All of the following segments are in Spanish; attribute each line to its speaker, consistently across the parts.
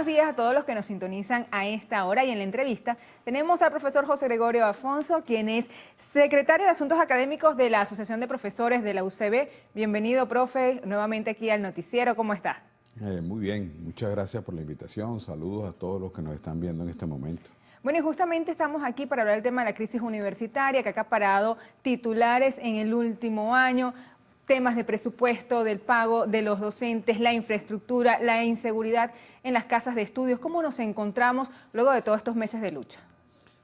Speaker 1: buenos días a todos los que nos sintonizan a esta hora, y en la entrevista tenemos al profesor José Gregorio Afonso, quien es secretario de Asuntos Académicos de la Asociación de Profesores de la UCB. Bienvenido, profe, nuevamente aquí al noticiero. ¿Cómo está?
Speaker 2: Muy bien, muchas gracias por la invitación. Saludos a todos los que nos están viendo en este momento.
Speaker 1: Bueno, y justamente estamos aquí para hablar del tema de la crisis universitaria que ha acaparado titulares en el último año, temas de presupuesto, del pago de los docentes, la infraestructura, la inseguridad en las casas de estudios. ¿Cómo nos encontramos luego de todos estos meses de lucha?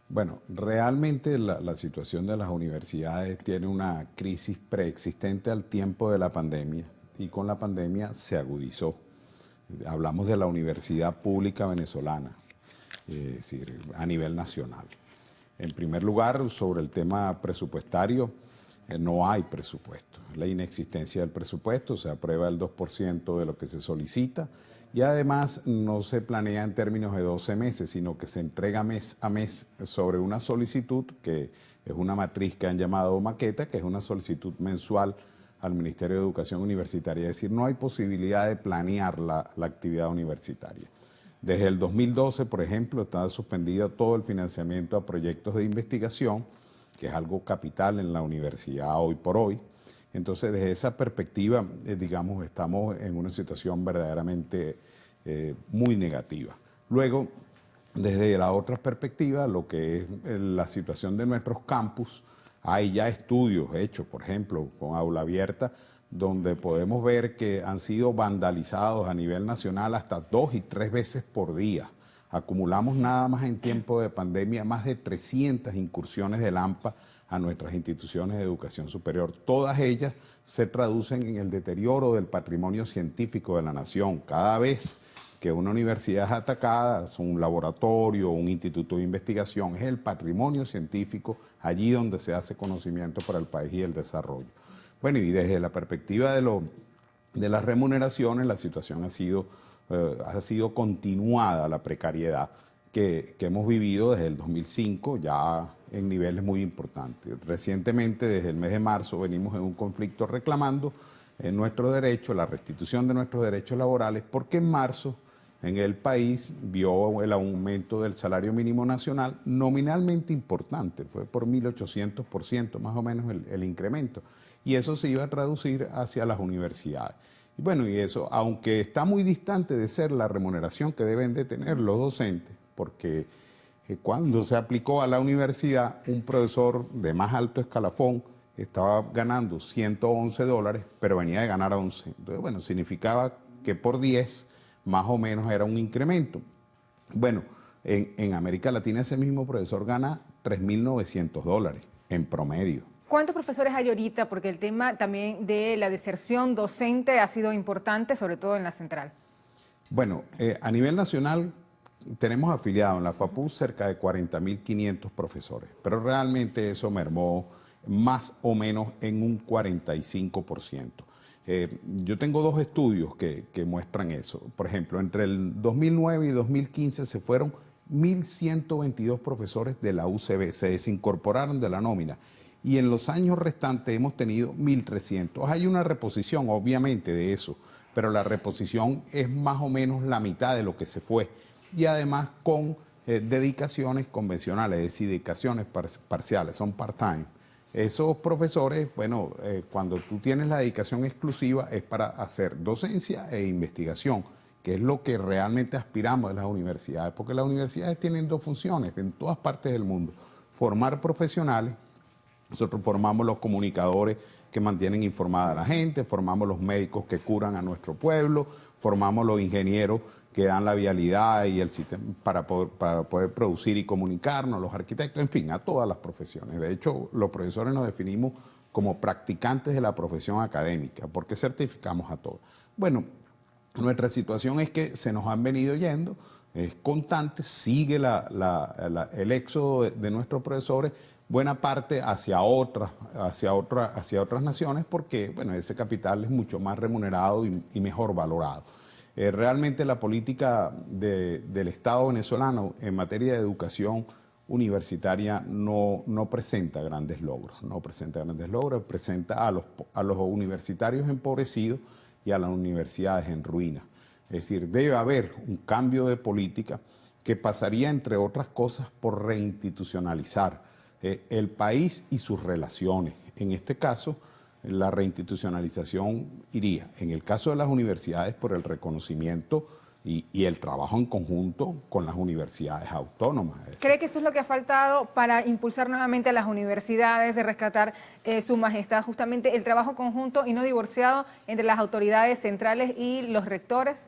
Speaker 2: Bueno, realmente la situación de las universidades tiene una crisis preexistente al tiempo de la pandemia y con la pandemia se agudizó. Hablamos de la Universidad Pública Venezolana, es decir, a nivel nacional. En primer lugar, sobre el tema presupuestario, no hay presupuesto. La inexistencia del presupuesto, se aprueba el 2% de lo que se solicita y además no se planea en términos de 12 meses, sino que se entrega mes a mes sobre una solicitud que es una matriz que han llamado maqueta, que es una solicitud mensual al Ministerio de Educación Universitaria. Es decir, no hay posibilidad de planear la actividad universitaria. Desde el 2012, por ejemplo, está suspendido todo el financiamiento a proyectos de investigación, que es algo capital en la universidad hoy por hoy. Entonces, desde esa perspectiva, digamos, estamos en una situación verdaderamente muy negativa. Luego, desde la otra perspectiva, lo que es la situación de nuestros campus, hay ya estudios hechos, por ejemplo, con aula abierta, donde podemos ver que han sido vandalizados a nivel nacional hasta 2 y 3 veces por día. Acumulamos nada más en tiempo de pandemia más de 300 incursiones del AMPA a nuestras instituciones de educación superior. Todas ellas se traducen en el deterioro del patrimonio científico de la nación. Cada vez que una universidad es atacada, es un laboratorio, un instituto de investigación, es el patrimonio científico allí donde se hace conocimiento para el país y el desarrollo. Bueno, y desde la perspectiva de las remuneraciones, la situación ha sido continuada, la precariedad que hemos vivido desde el 2005, ya en niveles muy importantes. Recientemente, desde el mes de marzo, venimos en un conflicto reclamando nuestro derecho, la restitución de nuestros derechos laborales, porque en marzo en el país vio el aumento del salario mínimo nacional nominalmente importante, fue por 1.800% más o menos el incremento, y eso se iba a traducir hacia las universidades. Y bueno, y eso, aunque está muy distante de ser la remuneración que deben de tener los docentes, porque cuando se aplicó a la universidad, un profesor de más alto escalafón estaba ganando $111, pero venía de ganar 11. Entonces, bueno, significaba que por 10 más o menos era un incremento. Bueno, en América Latina ese mismo profesor gana $3.900 en promedio.
Speaker 1: ¿Cuántos profesores hay ahorita? Porque el tema también de la deserción docente ha sido importante, sobre todo en la central.
Speaker 2: Bueno, a nivel nacional tenemos afiliados en la FAPU cerca de 40.500 profesores, pero realmente eso mermó más o menos en un 45%. Yo tengo 2 estudios que muestran eso. Por ejemplo, entre el 2009 y 2015 se fueron 1.122 profesores de la UCB, se desincorporaron de la nómina. Y en los años restantes hemos tenido 1.300. Hay una reposición, obviamente, de eso, pero la reposición es más o menos la mitad de lo que se fue. Y además con dedicaciones convencionales, es decir, dedicaciones parciales, son part-time. Esos profesores, bueno, cuando tú tienes la dedicación exclusiva es para hacer docencia e investigación, que es lo que realmente aspiramos de las universidades, porque las universidades tienen 2 funciones en todas partes del mundo: formar profesionales. Nosotros formamos los comunicadores que mantienen informada a la gente, formamos los médicos que curan a nuestro pueblo, formamos los ingenieros que dan la vialidad y el sistema para poder producir y comunicarnos, los arquitectos, en fin, a todas las profesiones. De hecho, los profesores nos definimos como practicantes de la profesión académica, porque certificamos a todos. Bueno, nuestra situación es que se nos han venido yendo, es constante, sigue el éxodo de nuestros profesores, buena parte hacia otras naciones, porque bueno, ese capital es mucho más remunerado y mejor valorado. Realmente la política del Estado venezolano en materia de educación universitaria no presenta grandes logros, presenta a los universitarios empobrecidos y a las universidades en ruinas. Es decir, debe haber un cambio de política que pasaría, entre otras cosas, por reinstitucionalizar el país y sus relaciones. En este caso, la reinstitucionalización iría, en el caso de las universidades, por el reconocimiento y el trabajo en conjunto con las universidades autónomas.
Speaker 1: ¿Cree que eso es lo que ha faltado para impulsar nuevamente a las universidades, de rescatar su majestad, justamente el trabajo conjunto y no divorciado entre las autoridades centrales y los rectores?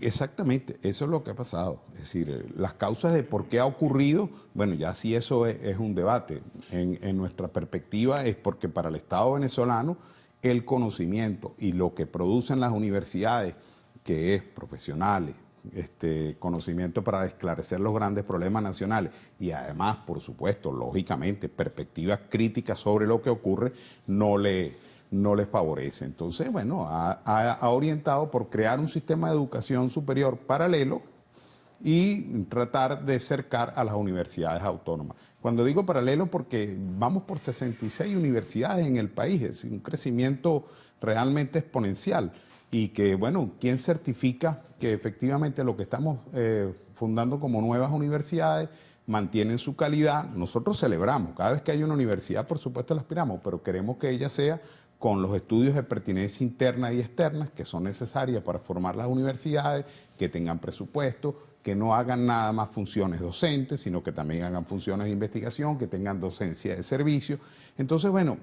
Speaker 2: Exactamente, eso es lo que ha pasado. Es decir, las causas de por qué ha ocurrido, bueno, ya sí eso es un debate. En nuestra perspectiva es porque para el Estado venezolano el conocimiento y lo que producen las universidades, que es profesionales, conocimiento para esclarecer los grandes problemas nacionales y además, por supuesto, lógicamente, perspectivas críticas sobre lo que ocurre, no les favorece. Entonces, bueno, ha orientado por crear un sistema de educación superior paralelo y tratar de cercar a las universidades autónomas. Cuando digo paralelo, porque vamos por 66 universidades en el país, es un crecimiento realmente exponencial. Y que, bueno, ¿quién certifica que efectivamente lo que estamos fundando como nuevas universidades mantienen su calidad? Nosotros celebramos, cada vez que hay una universidad, por supuesto la aspiramos, pero queremos que ella sea con los estudios de pertinencia interna y externa que son necesarias para formar las universidades, que tengan presupuesto, que no hagan nada más funciones docentes, sino que también hagan funciones de investigación, que tengan docencia de servicio. Entonces, bueno,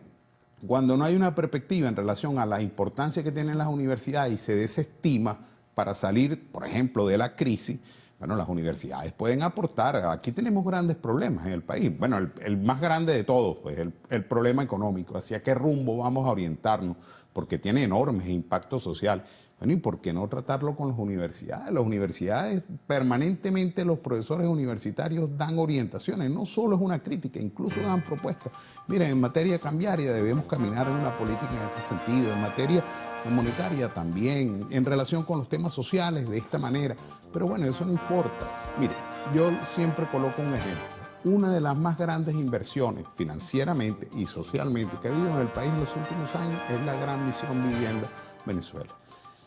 Speaker 2: cuando no hay una perspectiva en relación a la importancia que tienen las universidades y se desestima para salir, por ejemplo, de la crisis, bueno, las universidades pueden aportar. Aquí tenemos grandes problemas en el país. Bueno, el más grande de todos, pues el problema económico. ¿Hacia qué rumbo vamos a orientarnos? Porque tiene enormes impactos sociales. Bueno, ¿y por qué no tratarlo con las universidades? Las universidades, permanentemente los profesores universitarios dan orientaciones, no solo es una crítica, incluso dan propuestas. Miren, en materia cambiaria debemos caminar en una política en este sentido, en materia monetaria también, en relación con los temas sociales de esta manera. Pero bueno, eso no importa. Mire, yo siempre coloco un ejemplo. Una de las más grandes inversiones financieramente y socialmente que ha habido en el país en los últimos años es la Gran Misión Vivienda Venezuela.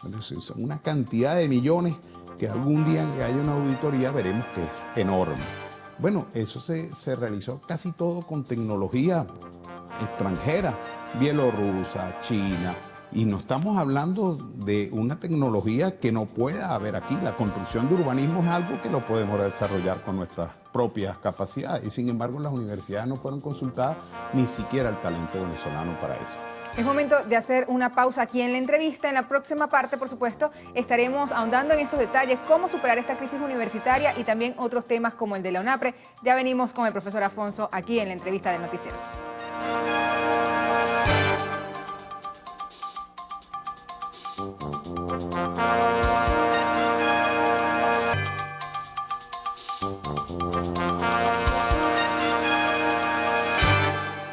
Speaker 2: Bueno, es una cantidad de millones que algún día que haya una auditoría veremos que es enorme. Bueno, eso se realizó casi todo con tecnología extranjera, bielorrusa, china, y no estamos hablando de una tecnología que no pueda haber aquí. La construcción de urbanismo es algo que lo podemos desarrollar con nuestras propias capacidades, y sin embargo las universidades no fueron consultadas, ni siquiera el talento venezolano para eso.
Speaker 1: Es momento de hacer una pausa aquí en la entrevista. En la próxima parte, por supuesto, estaremos ahondando en estos detalles, cómo superar esta crisis universitaria y también otros temas como el de la UNAPRE. Ya venimos con el profesor Afonso aquí en la entrevista del noticiero.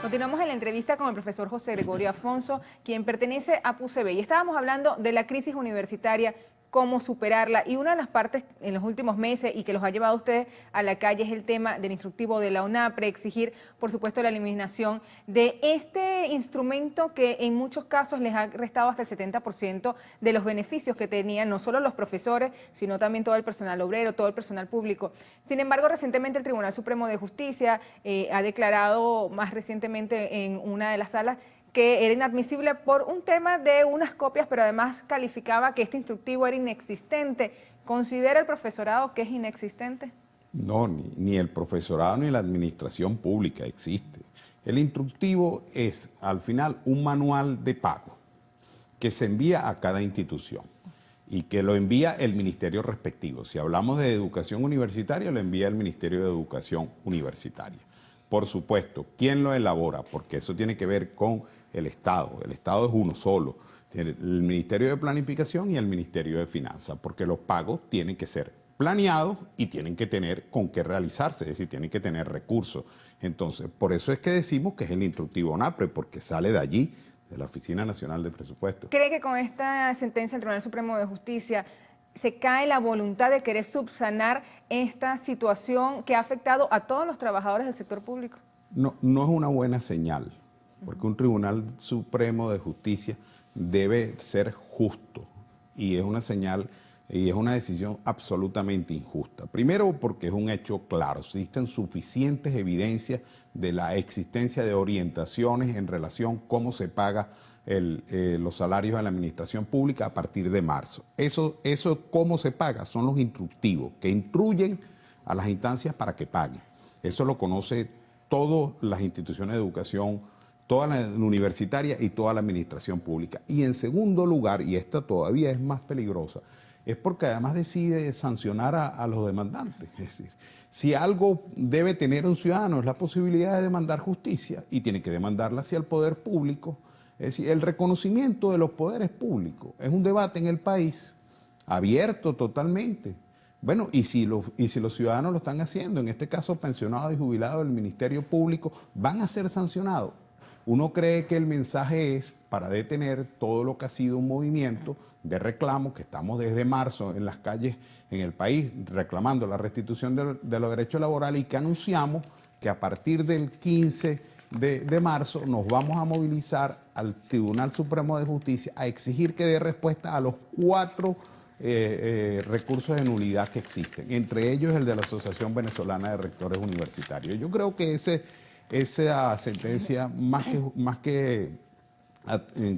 Speaker 1: Continuamos en la entrevista con el profesor José Gregorio Afonso, quien pertenece a PUCB. Y estábamos hablando de la crisis universitaria, cómo superarla. Y una de las partes en los últimos meses y que los ha llevado a ustedes a la calle es el tema del instructivo de la UNAPRE, exigir, por supuesto, la eliminación de este instrumento que en muchos casos les ha restado hasta el 70% de los beneficios que tenían no solo los profesores, sino también todo el personal obrero, todo el personal público. Sin embargo, recientemente el Tribunal Supremo de Justicia ha declarado más recientemente en una de las salas que era inadmisible por un tema de unas copias, pero además calificaba que este instructivo era inexistente. ¿Considera el profesorado que es inexistente?
Speaker 2: No, ni el profesorado ni la administración pública existe. El instructivo es, al final, un manual de pago que se envía a cada institución y que lo envía el ministerio respectivo. Si hablamos de educación universitaria, lo envía el Ministerio de Educación Universitaria. Por supuesto, ¿quién lo elabora? Porque eso tiene que ver con el Estado. El Estado es uno solo. Tiene el Ministerio de Planificación y el Ministerio de Finanzas, porque los pagos tienen que ser planeados y tienen que tener con qué realizarse, es decir, tienen que tener recursos. Entonces, por eso es que decimos que es el instructivo UNAPRE, porque sale de allí, de la Oficina Nacional de Presupuestos.
Speaker 1: ¿Cree que con esta sentencia del Tribunal Supremo de Justicia se cae la voluntad de querer subsanar esta situación que ha afectado a todos los trabajadores del sector público?
Speaker 2: No, no es una buena señal, porque un Tribunal Supremo de Justicia debe ser justo y es una señal y es una decisión absolutamente injusta. Primero, porque es un hecho claro, existen suficientes evidencias de la existencia de orientaciones en relación a cómo se paga los salarios de la administración pública a partir de marzo. Eso cómo se paga son los instructivos que instruyen a las instancias para que paguen. Eso lo conoce todas las instituciones de educación, toda la universitaria y toda la administración pública. Y en segundo lugar, y esta todavía es más peligrosa, es porque además decide sancionar a los demandantes. Es decir, si algo debe tener un ciudadano es la posibilidad de demandar justicia y tiene que demandarla hacia el poder público. Es decir, el reconocimiento de los poderes públicos es un debate en el país abierto totalmente. Bueno, y si los ciudadanos lo están haciendo, en este caso pensionados y jubilados del Ministerio Público, van a ser sancionados. Uno cree que el mensaje es para detener todo lo que ha sido un movimiento de reclamo, que estamos desde marzo en las calles en el país reclamando la restitución de los derechos laborales y que anunciamos que a partir del 15 de marzo nos vamos a movilizar al Tribunal Supremo de Justicia a exigir que dé respuesta a los 4 recursos de nulidad que existen, entre ellos el de la Asociación Venezolana de Rectores Universitarios. Yo creo que esa sentencia, más que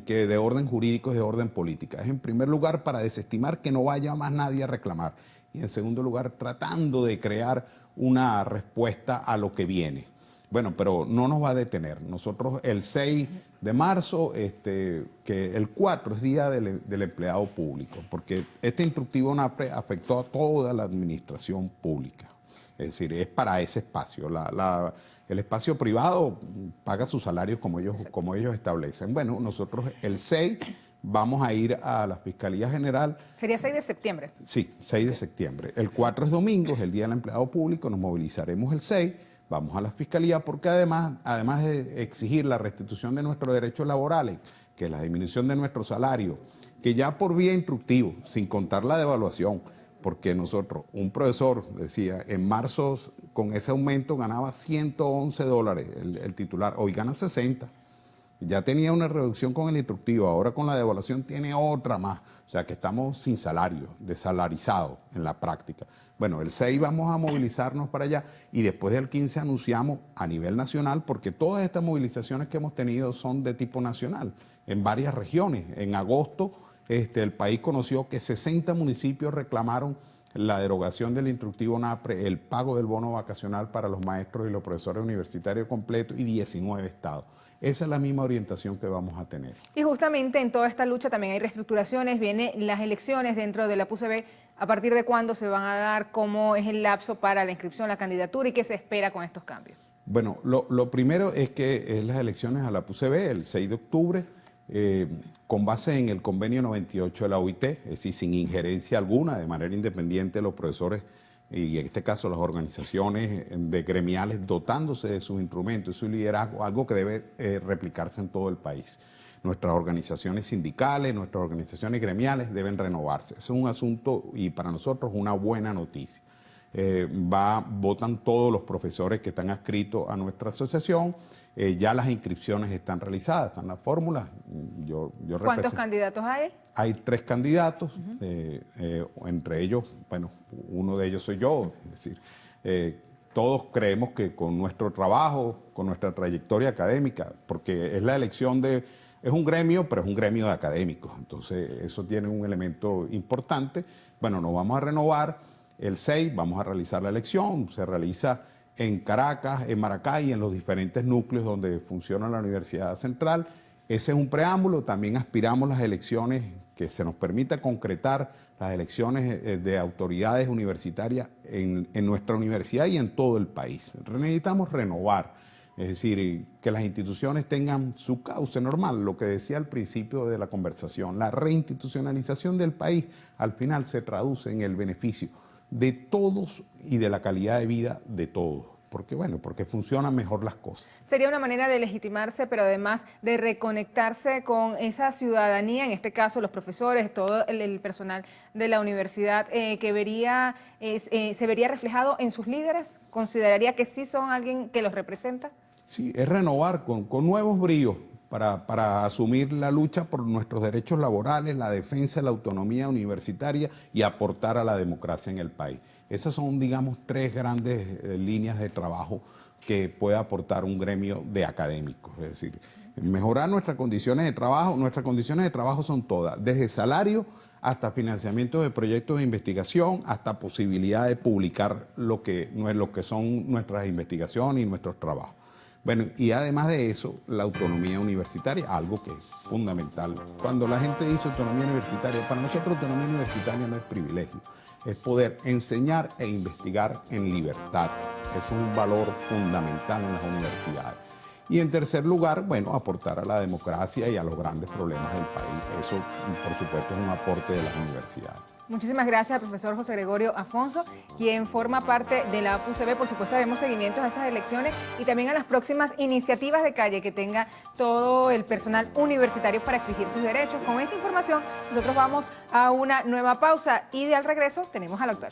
Speaker 2: de orden jurídico, es de orden política. Es en primer lugar para desestimar que no vaya más nadie a reclamar y en segundo lugar tratando de crear una respuesta a lo que viene. Bueno, pero no nos va a detener. Nosotros el 6 de marzo, que el 4 es Día del Empleado Público, porque este instructivo NAPRE afectó a toda la administración pública. Es decir, es para ese espacio. El espacio privado paga sus salarios como ellos establecen. Bueno, nosotros el 6 vamos a ir a la Fiscalía General.
Speaker 1: ¿Sería 6 de septiembre?
Speaker 2: Sí, 6 de septiembre. El 4 es domingo, es el Día del Empleado Público, nos movilizaremos el 6. Vamos a la Fiscalía porque además de exigir la restitución de nuestros derechos laborales, que es la disminución de nuestro salario, que ya por vía instructivo, sin contar la devaluación, porque nosotros, un profesor decía, en marzo con ese aumento ganaba $111 el titular, hoy gana 60. Ya tenía una reducción con el instructivo, ahora con la devaluación tiene otra más. O sea que estamos sin salario, desalarizados en la práctica. Bueno, el 6 vamos a movilizarnos para allá y después del 15 anunciamos a nivel nacional, porque todas estas movilizaciones que hemos tenido son de tipo nacional, en varias regiones. En agosto el país conoció que 60 municipios reclamaron la derogación del instructivo NAPRE, el pago del bono vacacional para los maestros y los profesores universitarios completos y 19 estados. Esa es la misma orientación que vamos a tener.
Speaker 1: Y justamente en toda esta lucha también hay reestructuraciones, vienen las elecciones dentro de la PUCB. ¿A partir de cuándo se van a dar? ¿Cómo es el lapso para la inscripción, la candidatura y qué se espera con estos cambios?
Speaker 2: Bueno, lo primero es que es las elecciones a la PUCB el 6 de octubre, con base en el convenio 98 de la OIT, es decir, sin injerencia alguna, de manera independiente, los profesores y en este caso las organizaciones de gremiales dotándose de sus instrumentos y su liderazgo, algo que debe replicarse en todo el país. Nuestras organizaciones sindicales, nuestras organizaciones gremiales deben renovarse. Ese es un asunto y para nosotros una buena noticia. Votan todos los profesores que están adscritos a nuestra asociación. Ya las inscripciones están realizadas, están las fórmulas.
Speaker 1: ¿Cuántos candidatos hay?
Speaker 2: Hay 3 candidatos, entre ellos, bueno, uno de ellos soy yo. Es decir, todos creemos que con nuestro trabajo, con nuestra trayectoria académica, porque es la elección es un gremio, pero es un gremio de académicos. Entonces, eso tiene un elemento importante. Bueno, nos vamos a renovar. El 6 vamos a realizar la elección, se realiza en Caracas, en Maracay y en los diferentes núcleos donde funciona la Universidad Central. Ese es un preámbulo, también aspiramos las elecciones, que se nos permita concretar las elecciones de autoridades universitarias en nuestra universidad y en todo el país. Necesitamos renovar, es decir, que las instituciones tengan su cauce normal, lo que decía al principio de la conversación. La reinstitucionalización del país al final se traduce en el beneficio de todos y de la calidad de vida de todos. Porque funcionan mejor las cosas.
Speaker 1: Sería una manera de legitimarse, pero además de reconectarse con esa ciudadanía, en este caso los profesores, todo el personal de la universidad, que se vería reflejado en sus líderes. ¿Consideraría que sí son alguien que los representa?
Speaker 2: Sí, es renovar con nuevos bríos, para asumir la lucha por nuestros derechos laborales, la defensa de la autonomía universitaria y aportar a la democracia en el país. Esas son, digamos, tres grandes líneas de trabajo que puede aportar un gremio de académicos. Es decir, mejorar nuestras condiciones de trabajo. Nuestras condiciones de trabajo son todas, desde salario hasta financiamiento de proyectos de investigación, hasta posibilidad de publicar lo que son nuestras investigaciones y nuestros trabajos. Bueno, y además de eso, la autonomía universitaria, algo que es fundamental. Cuando la gente dice autonomía universitaria, para nosotros autonomía universitaria no es privilegio, es poder enseñar e investigar en libertad. Ese es un valor fundamental en las universidades. Y en tercer lugar, bueno, aportar a la democracia y a los grandes problemas del país. Eso, por supuesto, es un aporte de las universidades.
Speaker 1: Muchísimas gracias al profesor José Gregorio Afonso, quien forma parte de la APUCB. Por supuesto, haremos seguimientos a esas elecciones y también a las próximas iniciativas de calle que tenga todo el personal universitario para exigir sus derechos. Con esta información, nosotros vamos a una nueva pausa y al regreso tenemos al doctor.